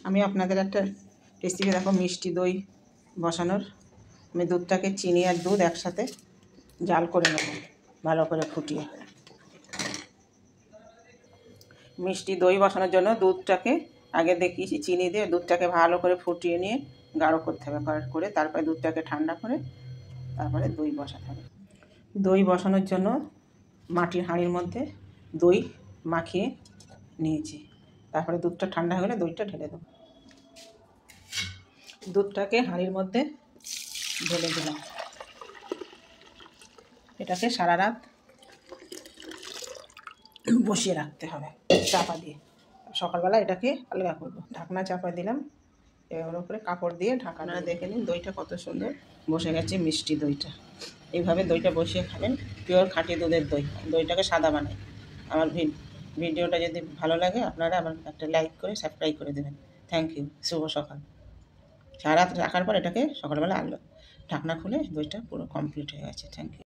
আমি আপনাদের একটা রেসিপি দেখো মিষ্টি দই বসানোর। আমি দুধটাকে চিনি আর দুধ একসাথে জাল করে নেব ভালো করে ফুটিয়ে। মিষ্টি দই বসানোর জন্য দুধটাকে আগে দেখিয়েছি চিনি দিয়ে দুধটাকে ভালো করে ফুটিয়ে নিয়ে গাঢ় করতে হবে, করে তারপরে দুধটাকে ঠান্ডা করে তারপরে দই বসাতে হবে। দই বসানোর জন্য মাটির হাঁড়ির মধ্যে দই মাখিয়ে নিয়েছি। তারপরে দুধটা ঠান্ডা হয়ে গেলে দইটা ঢেলে দেবো। দুধটাকে হাঁড়ির মধ্যে ঢেলে দিলাম। এটাকে সারা রাত বসিয়ে রাখতে হবে চাপা দিয়ে। সকালবেলা এটাকে আলগা করবো। ঢাকনা চাপা দিলাম, এর উপরে কাপড় দিয়ে ঢাকা। আপনারা দেখে নিন দইটা কত সুন্দর বসে গেছে, মিষ্টি দইটা। এইভাবে দইটা বসিয়ে খাবেন, পিওর খাঁটি দুধের দই। দইটাকে সাদা বানাই। আমার ভিডিওটা যদি ভালো লাগে আপনারা আমার একটা লাইক করে সাবস্ক্রাইব করে দেবেন। Thank you. শুভ সকাল। সারা রাত রাখার পর এটাকে সকালবেলা আনলো, ঢাকনা খুলে দইটা পুরো কমপ্লিট হয়ে গেছে। Thank you.